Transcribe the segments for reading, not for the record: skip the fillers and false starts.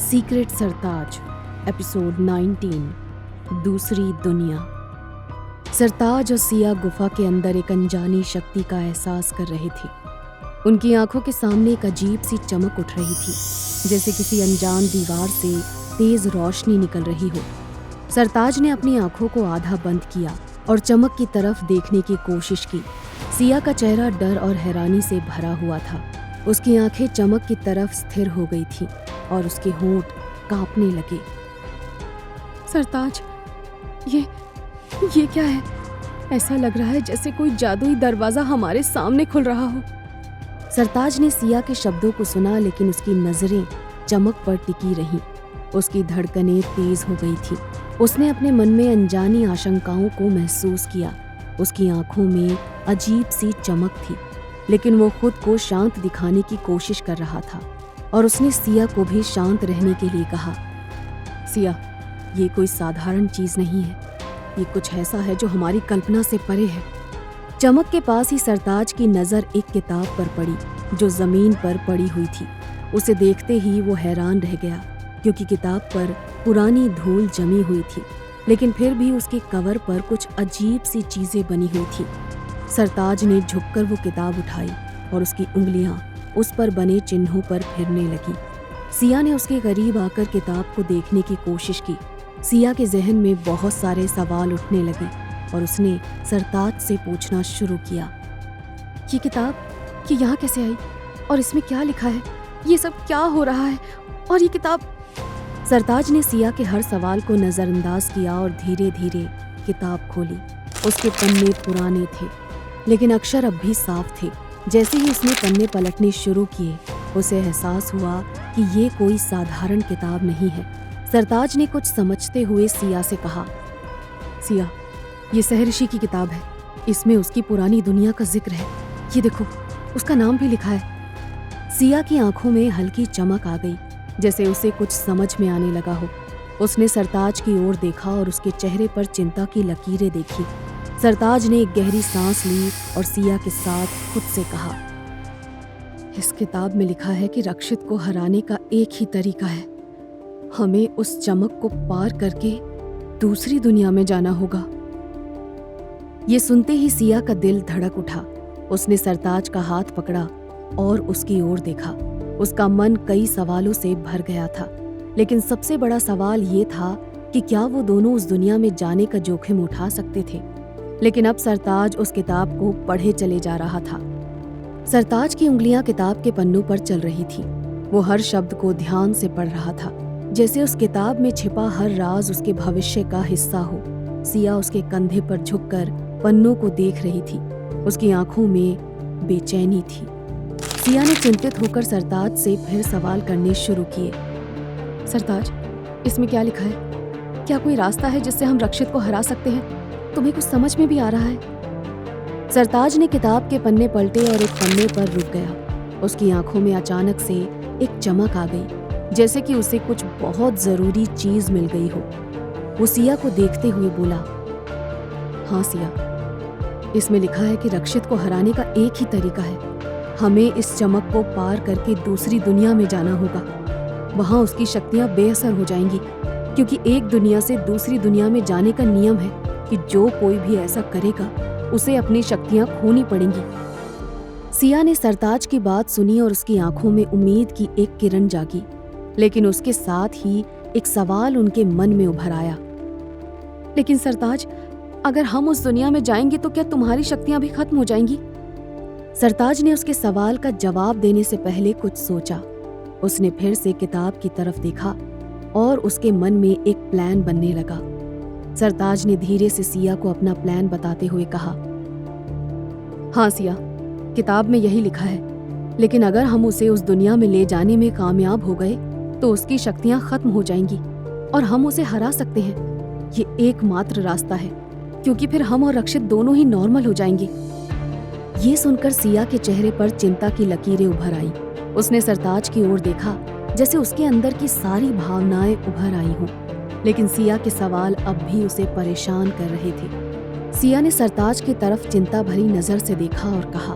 Secret सरताज episode 19 दूसरी दुनिया। सरताज और सिया गुफा के अंदर एक अनजानी शक्ति का एहसास कर रहे थे। उनकी आंखों के सामने एक अजीब सी चमक उठ रही थी, जैसे किसी अनजान दीवार से तेज रोशनी निकल रही हो। सरताज ने अपनी आंखों को आधा बंद किया और चमक की तरफ देखने की कोशिश की। सिया का चेहरा डर और हैरानी से भरा हुआ था। उसकी आंखें चमक की तरफ स्थिर हो गई थीं और उसके होंठ कांपने लगे। सरताज, ये क्या है? ऐसा लग रहा है जैसे कोई जादुई दरवाजा हमारे सामने खुल रहा हो। सरताज ने सिया के शब्दों को सुना, लेकिन उसकी नजरें चमक पर टिकी रहीं। उसकी धड़कनें तेज हो गई थी। उसने अपने मन में अनजानी आशंकाओं को महसूस किया। उसकी आंखों में अजीब सी चमक थी, लेकिन वो खुद को शांत दिखाने की कोशिश कर रहा था और उसने सिया को भी शांत रहने के लिए कहा। सिया, ये कोई साधारण चीज नहीं है। ये कुछ ऐसा है जो हमारी कल्पना से परे है। चमक के पास ही सरताज की नजर एक किताब पर पड़ी जो जमीन पर पड़ी हुई थी। उसे देखते ही वो हैरान रह गया, क्योंकि किताब पर पुरानी धूल जमी हुई थी, लेकिन फिर भी उसके कवर पर कुछ अजीब सी चीजें बनी हुई थी। सरताज ने झुककर वो किताब उठाई और उसकी उंगलियां उस पर बने चिन्हों पर फिरने लगी। सिया ने उसके करीब आकर किताब को देखने की कोशिश की। सिया के जहन में बहुत सारे सवाल उठने लगे और उसने सरताज से पूछना शुरू किया। ये किताब, ये यहाँ कैसे आई और इसमें क्या लिखा है? ये सब क्या हो रहा है? और ये किताब? सरताज ने सिया के हर सवाल को नजरअंदाज किया और धीरे धीरे किताब खोली। उसके पन्ने पुराने थे, लेकिन अक्षर अब भी साफ थे। जैसे ही उसने पन्ने पलटने शुरू किए, उसे एहसास हुआ कि ये कोई साधारण किताब नहीं है। सरताज ने कुछ समझते हुए सिया से कहा, सिया, ये सहर्षि की किताब है। इसमें उसकी पुरानी दुनिया का जिक्र है। ये देखो, उसका नाम भी लिखा है। सिया की आंखों में हल्की चमक आ गई, जैसे उसे कुछ समझ में आने लगा हो। उसने सरताज की ओर देखा और उसके चेहरे पर चिंता की लकीरें देखी। सरताज ने एक गहरी सांस ली और सिया के साथ खुद से कहा, इस किताब में लिखा है कि रक्षित को हराने का एक ही तरीका है। हमें उस चमक को पार करके दूसरी दुनिया में जाना होगा। ये सुनते ही सिया का दिल धड़क उठा। उसने सरताज का हाथ पकड़ा और उसकी ओर देखा। उसका मन कई सवालों से भर गया था, लेकिन सबसे बड़ा सवाल ये था कि क्या वो दोनों उस दुनिया में जाने का जोखिम उठा सकते थे। लेकिन अब सरताज उस किताब को पढ़े चले जा रहा था। सरताज की उंगलियां किताब के पन्नों पर चल रही थी। वो हर शब्द को ध्यान से पढ़ रहा था, जैसे उस किताब में छिपा हर राज उसके भविष्य का हिस्सा हो। सिया उसके कंधे पर झुककर पन्नों को देख रही थी। उसकी आंखों में बेचैनी थी। सिया ने चिंतित होकर सरताज से फिर सवाल करने शुरू किए। सरताज, इसमें क्या लिखा है? क्या कोई रास्ता है जिससे हम रक्षित को हरा सकते हैं? तुम्हें कुछ समझ में भी आ रहा है? सरताज ने किताब के पन्ने पलटे और एक पन्ने पर रुक गया। उसकी आंखों में अचानक से एक चमक आ गई, जैसे कि उसे कुछ बहुत जरूरी चीज मिल गई हो। वो सिया को देखते हुए बोला, हाँ सिया, इसमें लिखा है कि रक्षित को हराने का एक ही तरीका है। हमें इस चमक को पार करके दूसरी दुनिया में जाना होगा। वहां उसकी शक्तियां बेअसर हो जाएंगी, क्योंकि एक दुनिया से दूसरी दुनिया में जाने का नियम है कि जो कोई भी ऐसा करेगा उसे अपनी शक्तियां खोनी पड़ेंगी। सिया ने सरताज की बात सुनी और उसकी आंखों में उम्मीद की एक किरण जागी, लेकिन उसके साथ ही एक सवाल उनके मन में उभर आया। लेकिन सरताज, अगर हम उस दुनिया में जाएंगे तो क्या तुम्हारी शक्तियां भी खत्म हो जाएंगी? सरताज ने उसके सवाल का जवाब देने से पहले कुछ सोचा। उसने फिर से किताब की तरफ देखा और उसके मन में एक प्लान बनने लगा। सरताज ने धीरे से सिया को अपना प्लान बताते हुए कहा, हाँ सिया, किताब में यही लिखा है, लेकिन अगर हम उसे उस दुनिया में ले जाने में कामयाब हो गए तो उसकी शक्तियां खत्म हो जाएंगी और हम उसे हरा सकते हैं। ये एकमात्र रास्ता है, क्योंकि फिर हम और रक्षित दोनों ही नॉर्मल हो जाएंगे। ये सुनकर सिया के चेहरे पर चिंता की लकीरें उभर आई। उसने सरताज की ओर देखा, जैसे उसके अंदर की सारी भावनाएं उभर आई हों, लेकिन सिया के सवाल अब भी उसे परेशान कर रहे थे। सिया ने सरताज की तरफ चिंता भरी नजर से देखा और कहा,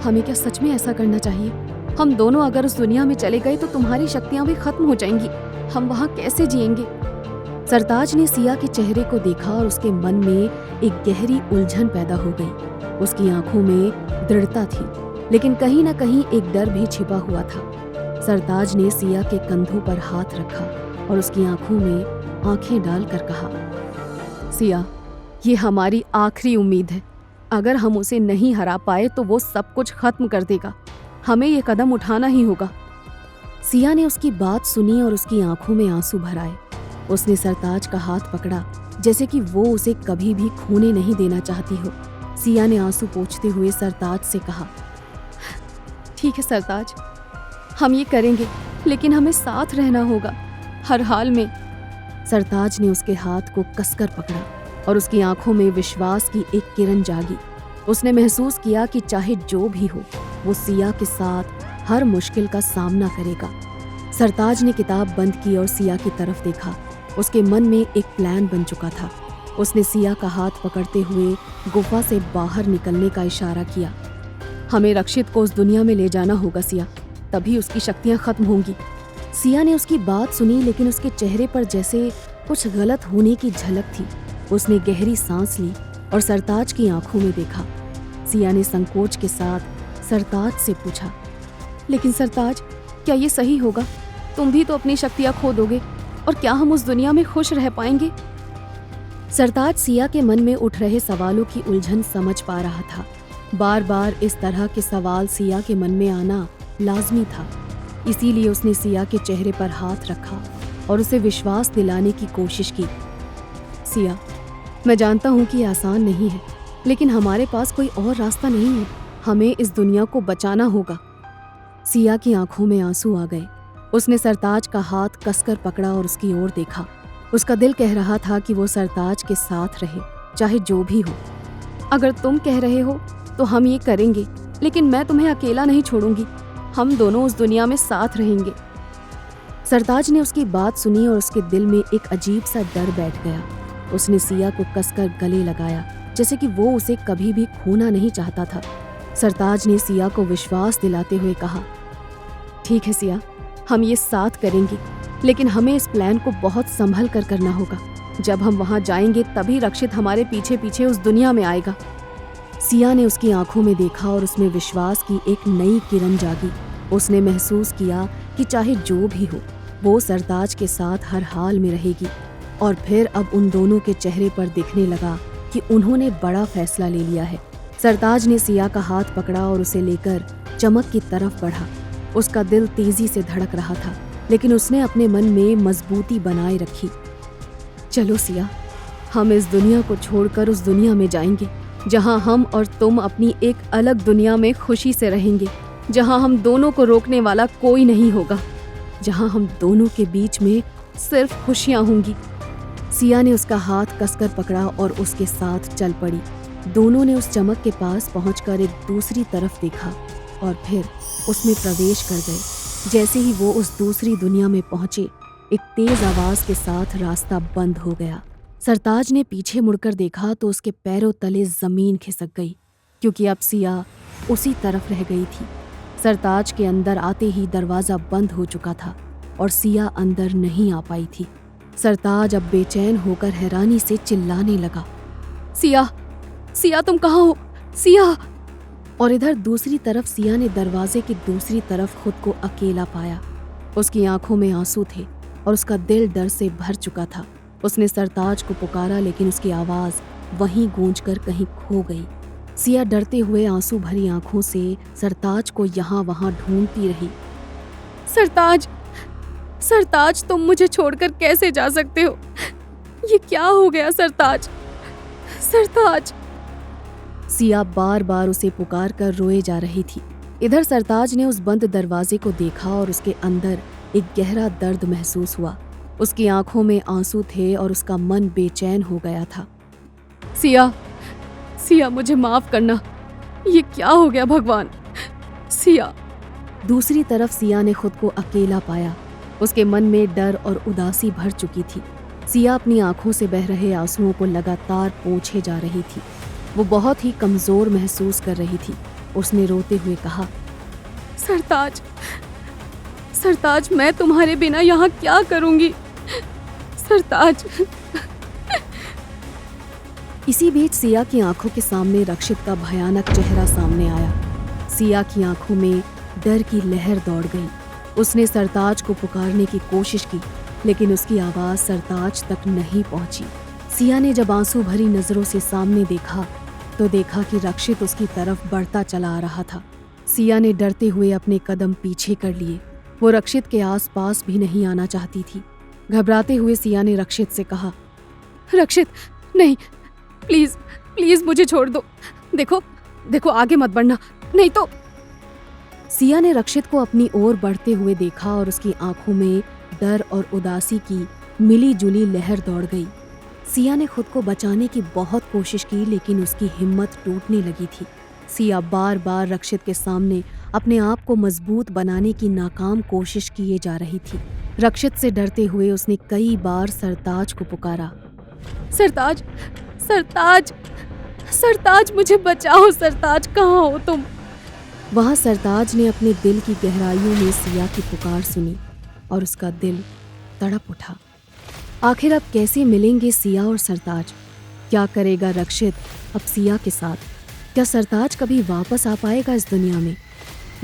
हमें क्या सच में ऐसा करना चाहिए? हम दोनों अगर उस दुनिया में चले गए तो तुम्हारी शक्तियां भी खत्म हो जाएंगी हम वहाँ कैसे जिएंगे? सरताज ने सिया के चेहरे को देखा और उसके मन में एक गहरी उलझन पैदा हो गई। उसकी आंखों में दृढ़ता थी, लेकिन कहीं ना कहीं एक डर भी छिपा हुआ था। सरताज ने सिया के कंधों पर हाथ रखा और उसकी आंखों में आंखें डालकर कहा, सिया, ये हमारी आखिरी उम्मीद है। अगर हम उसे नहीं हरा पाए तो वो सब कुछ खत्म कर देगा। हमें ये कदम उठाना ही होगा। सिया ने उसकी बात सुनी और उसकी आंखों में आंसू भर आए। उसने सरताज का हाथ पकड़ा, जैसे कि वो उसे कभी भी खोने नहीं देना चाहती हो। सिया ने आंसू पोंछते हुए सरताज से कहा, ठीक है सरताज, हम ये करेंगे, लेकिन हमें साथ रहना होगा हर हाल में। सरताज ने उसके हाथ को कसकर पकड़ा और उसकी आंखों में विश्वास की एक किरण जागी। उसने महसूस किया कि चाहे जो भी हो, वो सिया के साथ हर मुश्किल का सामना करेगा। सरताज ने किताब बंद की और सिया की तरफ देखा। उसके मन में एक प्लान बन चुका था। उसने सिया का हाथ पकड़ते हुए गुफा से बाहर निकलने का इशारा किया। हमें रक्षित को उस दुनिया में ले जाना होगा सिया, तभी उसकी शक्तियां खत्म होंगी। सिया ने उसकी बात सुनी, लेकिन उसके चेहरे पर जैसे कुछ गलत होने की झलक थी। उसने गहरी सांस ली और सरताज की आंखों में देखा। सिया ने संकोच के साथ सरताज से पूछा, लेकिन सरताज, क्या ये सही होगा? तुम भी तो अपनी शक्तियां खो दोगे, और क्या हम उस दुनिया में खुश रह पाएंगे? सरताज सिया के मन में उठ रहे सवालों की उलझन समझ पा रहा था। बार बार इस तरह के सवाल सिया के मन में आना लाजमी था। इसीलिए उसने सिया के चेहरे पर हाथ रखा और उसे विश्वास दिलाने की कोशिश की। सिया, मैं जानता हूँ कि ये आसान नहीं है, लेकिन हमारे पास कोई और रास्ता नहीं है। हमें इस दुनिया को बचाना होगा। सिया की आंखों में आंसू आ गए। उसने सरताज का हाथ कसकर पकड़ा और उसकी ओर देखा। उसका दिल कह रहा था कि वो सरताज के साथ रहे, चाहे जो भी हो। अगर तुम कह रहे हो तो हम ये करेंगे, लेकिन मैं तुम्हें अकेला नहीं छोड़ूंगी। हम दोनों उस दुनिया में साथ रहेंगे। सरताज ने उसकी बात सुनी और उसके दिल में एक अजीब सा डर बैठ गया। उसने सिया को कसकर गले लगाया, जैसे कि वो उसे कभी भी खोना नहीं चाहता था। सरताज ने सिया को विश्वास दिलाते हुए कहा, ठीक है सिया, हम ये साथ करेंगे, लेकिन हमें इस प्लान को बहुत संभल कर करना होगा। जब हम वहां जाएंगे तभी रक्षित हमारे पीछे पीछे उस दुनिया में आएगा। सिया ने उसकी आंखों में देखा और उसमें विश्वास की एक नई किरण जागी। उसने महसूस किया कि चाहे जो भी हो, वो सरताज के साथ हर हाल में रहेगी। और फिर अब उन दोनों के चेहरे पर दिखने लगा कि उन्होंने बड़ा फैसला ले लिया है। सरताज ने सिया का हाथ पकड़ा और उसे लेकर चमक की तरफ बढ़ा। उसका दिल तेजी से धड़क रहा था, लेकिन उसने अपने मन में मजबूती बनाए रखी। चलो सिया, हम इस दुनिया को छोड़कर उस दुनिया में जाएंगे, जहां हम और तुम अपनी एक अलग दुनिया में खुशी से रहेंगे, जहां हम दोनों को रोकने वाला कोई नहीं होगा, जहां हम दोनों के बीच में सिर्फ खुशियां होंगी। सिया ने उसका हाथ कसकर पकड़ा और उसके साथ चल पड़ी। दोनों ने उस चमक के पास पहुंचकर एक दूसरी तरफ देखा और फिर उसमें प्रवेश कर गए। जैसे ही वो उस दूसरी दुनिया में पहुंचे, एक तेज आवाज के साथ रास्ता बंद हो गया। सरताज ने पीछे मुड़कर देखा तो उसके पैरों तले जमीन खिसक गई, क्योंकि अब सिया उसी तरफ रह गई थी। सरताज के अंदर आते ही दरवाजा बंद हो चुका था और सिया अंदर नहीं आ पाई थी। सरताज अब बेचैन होकर हैरानी से चिल्लाने लगा, सिया, सिया तुम कहाँ हो? सिया! और इधर दूसरी तरफ सिया ने दरवाजे की दूसरी तरफ खुद को अकेला पाया। उसकी आंखों में आंसू थे और उसका दिल डर से भर चुका था। उसने सरताज को पुकारा, लेकिन उसकी आवाज वहीं गूंजकर कहीं खो गई। सिया डरते हुए आंसू भरी आंखों से सरताज को यहाँ वहां ढूंढती रही। सरताज, सरताज, तुम मुझे छोड़कर कैसे जा सकते हो? ये क्या हो गया सरताज? सरताज! सिया बार बार उसे पुकार कर रोए जा रही थी। इधर सरताज ने उस बंद दरवाजे को देखा और उसके अंदर एक गहरा दर्द महसूस हुआ। उसकी आंखों में आंसू थे और उसका मन बेचैन हो गया था। सिया, सिया, मुझे माफ करना। ये क्या हो गया भगवान? सिया! दूसरी तरफ सिया ने खुद को अकेला पाया। उसके मन में डर और उदासी भर चुकी थी। सिया अपनी आंखों से बह रहे आंसुओं को लगातार पोंछे जा रही थी। वो बहुत ही कमजोर महसूस कर रही थी। उसने रोते हुए कहा, सरताज, सरताज, मैं तुम्हारे बिना यहाँ क्या करूंगी? सरताज। इसी बीच सिया की आंखों के सामने रक्षित का भयानक चेहरा सामने आया। सिया की आंखों में डर की लहर दौड़ गई। उसने सरताज को पुकारने की कोशिश की, लेकिन उसकी आवाज सरताज तक नहीं पहुंची। सिया ने जब आंसू भरी नजरों से सामने देखा तो देखा कि रक्षित उसकी तरफ बढ़ता चला आ रहा था। सिया ने डरते हुए अपने कदम पीछे कर लिए। वो रक्षित के आसपास भी नहीं आना चाहती थी। घबराते हुए सिया ने रक्षित से कहा, रक्षित, नहीं, प्लीज प्लीज मुझे छोड़ दो। देखो देखो, आगे मत बढ़ना, नहीं तो। सिया ने रक्षित को अपनी ओर बढ़ते हुए देखा और उसकी आंखों में डर और उदासी की मिली जुली लहर दौड़ गई। सिया ने खुद को बचाने की बहुत कोशिश की, लेकिन उसकी हिम्मत टूटने लगी थी। सिया बार बार रक्षित के सामने अपने आप को मजबूत बनाने की नाकाम कोशिश किए जा रही थी। रक्षित से डरते हुए उसने कई बार सरताज को पुकारा, सरताज, सरताज, सरताज, मुझे बचाओ, सरताज, कहाँ हो तुम? वहां सरताज ने अपने दिल की गहराइयों में सिया की पुकार सुनी और उसका दिल तड़प उठा। आखिर अब कैसे मिलेंगे सिया और सरताज? क्या करेगा रक्षित अब सिया के साथ? क्या सरताज कभी वापस आ पाएगा इस दुनिया में?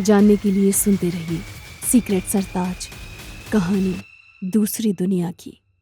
जानने के लिए सुनते रहिए सीक्रेट सरताज, कहानी दूसरी दुनिया की।